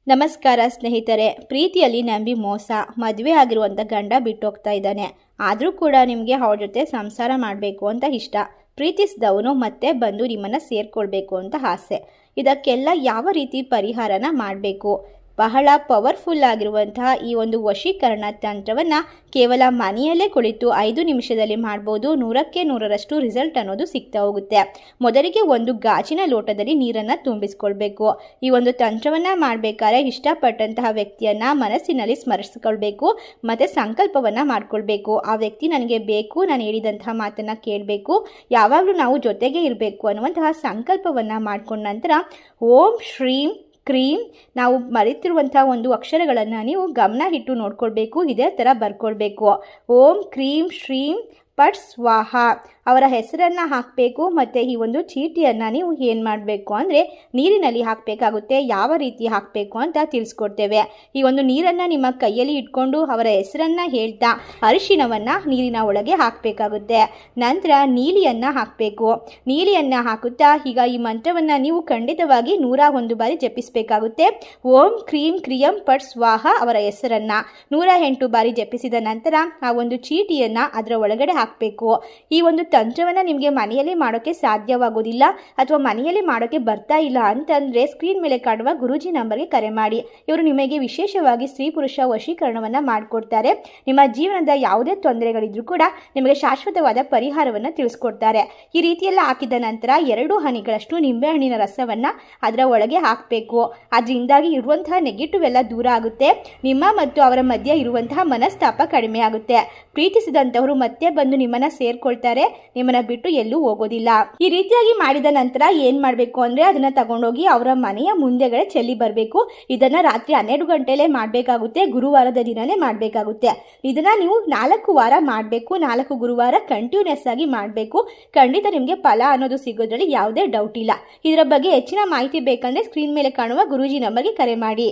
ನಮಸ್ಕಾರ ಸ್ನೇಹಿತರೆ. ಪ್ರೀತಿಯಲ್ಲಿ ನಂಬಿ ಮೋಸ, ಮದುವೆ ಆಗಿರುವಂಥ ಗಂಡ ಬಿಟ್ಟೋಗ್ತಾ ಇದ್ದಾನೆ. ಆದರೂ ಕೂಡ ನಿಮಗೆ ಅವ್ರ ಜೊತೆ ಸಂಸಾರ ಮಾಡಬೇಕು ಅಂತ ಇಷ್ಟ. ಪ್ರೀತಿಸಿದವನು ಮತ್ತೆ ಬಂದು ನಿಮ್ಮನ್ನು ಸೇರಿಕೊಳ್ಬೇಕು ಅಂತ ಆಸೆ. ಇದಕ್ಕೆಲ್ಲ ಯಾವ ರೀತಿ ಪರಿಹಾರನ ಮಾಡಬೇಕು? ಬಹಳ ಪವರ್ಫುಲ್ ಆಗಿರುವಂತಹ ಈ ಒಂದು ವಶೀಕರಣ ತಂತ್ರವನ್ನು ಕೇವಲ ಮನೆಯಲ್ಲೇ ಕುಳಿತು 5 ನಿಮಿಷದಲ್ಲಿ ಮಾಡ್ಬೋದು. 100ಕ್ಕೆ 100ರಷ್ಟು ರಿಸಲ್ಟ್ ಅನ್ನೋದು ಸಿಗ್ತಾ ಹೋಗುತ್ತೆ. ಮೊದಲಿಗೆ ಒಂದು ಗಾಜಿನ ಲೋಟದಲ್ಲಿ ನೀರನ್ನು ತುಂಬಿಸ್ಕೊಳ್ಬೇಕು. ಈ ಒಂದು ತಂತ್ರವನ್ನು ಮಾಡಬೇಕಾದ್ರೆ ಇಷ್ಟಪಟ್ಟಂತಹ ವ್ಯಕ್ತಿಯನ್ನು ಮನಸ್ಸಿನಲ್ಲಿ ಸ್ಮರಿಸ್ಕೊಳ್ಬೇಕು ಮತ್ತು ಸಂಕಲ್ಪವನ್ನು ಮಾಡ್ಕೊಳ್ಬೇಕು. ಆ ವ್ಯಕ್ತಿ ನನಗೆ ಬೇಕು, ನಾನು ಹೇಳಿದಂತಹ ಮಾತನ್ನು ಕೇಳಬೇಕು, ಯಾವಾಗಲೂ ನಾವು ಜೊತೆಗೆ ಇರಬೇಕು ಅನ್ನುವಂತಹ ಸಂಕಲ್ಪವನ್ನು ಮಾಡ್ಕೊಂಡ ನಂತರ ಓಂ ಶ್ರೀಂ ಕ್ರೀಂ ನಾವು ಮರೆತಿರುವಂಥ ಒಂದು ಅಕ್ಷರಗಳನ್ನು ನೀವು ಗಮನ ಇಟ್ಟು ನೋಡ್ಕೊಳ್ಬೇಕು. ಇದೇ ಥರ ಬರ್ಕೊಳ್ಬೇಕು. ಓಂ ಕ್ರೀಂ ಶ್ರೀಂ ಪಟ್ ಸ್ವಾಹ ಅವರ ಹೆಸರನ್ನು ಹಾಕಬೇಕು. ಮತ್ತು ಈ ಒಂದು ಚೀಟಿಯನ್ನು ನೀವು ಏನು ಮಾಡಬೇಕು ಅಂದರೆ ನೀರಿನಲ್ಲಿ ಹಾಕಬೇಕಾಗುತ್ತೆ. ಯಾವ ರೀತಿ ಹಾಕಬೇಕು ಅಂತ ತಿಳಿಸ್ಕೊಡ್ತೇವೆ. ಈ ಒಂದು ನೀರನ್ನು ನಿಮ್ಮ ಕೈಯಲ್ಲಿ ಇಟ್ಕೊಂಡು ಅವರ ಹೆಸರನ್ನು ಹೇಳ್ತಾ ಅರಿಶಿಣವನ್ನು ನೀರಿನ ಒಳಗೆ ಹಾಕಬೇಕಾಗುತ್ತೆ. ನಂತರ ನೀಲಿಯನ್ನು ಹಾಕಬೇಕು. ನೀಲಿಯನ್ನು ಹಾಕುತ್ತಾ ಈಗ ಈ ಮಂತ್ರವನ್ನು ನೀವು ಖಂಡಿತವಾಗಿ 101 ಬಾರಿ ಜಪಿಸಬೇಕಾಗುತ್ತೆ. ಓಂ ಕ್ರೀಂ ಕ್ರಿಯಂ ಪಟ್ ಸ್ವಾಹ ಅವರ ಹೆಸರನ್ನು 108 ಬಾರಿ ಜಪಿಸಿದ ನಂತರ ಆ ಒಂದು ಚೀಟಿಯನ್ನು ಅದರ ಒಳಗಡೆ ಹಾಕಬೇಕು. ಈ ಒಂದು ತಂತ್ರವನ್ನು ನಿಮಗೆ ಮನೆಯಲ್ಲಿ ಮಾಡೋಕ್ಕೆ ಸಾಧ್ಯವಾಗೋದಿಲ್ಲ ಅಥವಾ ಮನೆಯಲ್ಲಿ ಮಾಡೋಕ್ಕೆ ಬರ್ತಾ ಇಲ್ಲ ಅಂತಂದರೆ ಸ್ಕ್ರೀನ್ ಮೇಲೆ ಕಾಣುವ ಗುರೂಜಿ ನಂಬರ್ಗೆ ಕರೆ ಮಾಡಿ. ಇವರು ನಿಮಗೆ ವಿಶೇಷವಾಗಿ ಸ್ತ್ರೀ ಪುರುಷ ವಶೀಕರಣವನ್ನು ಮಾಡಿಕೊಡ್ತಾರೆ. ನಿಮ್ಮ ಜೀವನದ ಯಾವುದೇ ತೊಂದರೆಗಳಿದ್ರೂ ಕೂಡ ನಿಮಗೆ ಶಾಶ್ವತವಾದ ಪರಿಹಾರವನ್ನು ತಿಳಿಸ್ಕೊಡ್ತಾರೆ. ಈ ರೀತಿಯೆಲ್ಲ ಹಾಕಿದ ನಂತರ 2 ಹನಿಗಳಷ್ಟು ನಿಂಬೆಹಣ್ಣಿನ ರಸವನ್ನು ಅದರ ಒಳಗೆ ಹಾಕಬೇಕು. ಅದರಿಂದಾಗಿ ಇರುವಂತಹ ನೆಗೆಟಿವ್ ಎಲ್ಲ ದೂರ ಆಗುತ್ತೆ. ನಿಮ್ಮ ಮತ್ತು ಅವರ ಮಧ್ಯೆ ಇರುವಂತಹ ಮನಸ್ತಾಪ ಕಡಿಮೆ ಆಗುತ್ತೆ. ಪ್ರೀತಿಸಿದಂಥವರು ಮತ್ತೆ ಬಂದು ನಿಮ್ಮನ್ನು ಸೇರ್ಕೊಳ್ತಾರೆ. ನಿಮ್ಮನ್ನ ಬಿಟ್ಟು ಎಲ್ಲೂ ಹೋಗೋದಿಲ್ಲ. ಈ ರೀತಿಯಾಗಿ ಮಾಡಿದ ನಂತರ ಏನ್ ಮಾಡಬೇಕು ಅಂದ್ರೆ ಅದನ್ನ ತಗೊಂಡೋಗಿ ಅವರ ಮನೆಯ ಮುಂದೆಗಡೆ ಚೆಲ್ಲಿ ಬರಬೇಕು. ಇದನ್ನ ರಾತ್ರಿ 12 ಗಂಟೆಲೇ ಮಾಡಬೇಕಾಗುತ್ತೆ. ಗುರುವಾರದ ದಿನನೇ ಮಾಡಬೇಕಾಗುತ್ತೆ. ಇದನ್ನ ನೀವು 4 ವಾರ ಮಾಡಬೇಕು. 4 ಗುರುವಾರ ಕಂಟಿನ್ಯೂಸ್ ಆಗಿ ಮಾಡಬೇಕು. ಖಂಡಿತ ನಿಮಗೆ ಫಲ ಅನ್ನೋದು ಸಿಗೋದ್ರಲ್ಲಿ ಯಾವುದೇ ಡೌಟ್ ಇಲ್ಲ. ಇದರ ಬಗ್ಗೆ ಹೆಚ್ಚಿನ ಮಾಹಿತಿ ಬೇಕಂದ್ರೆ ಸ್ಕ್ರೀನ್ ಮೇಲೆ ಕಾಣುವ ಗುರೂಜಿ ನಂಬರ್ಗೆ ಕರೆ ಮಾಡಿ.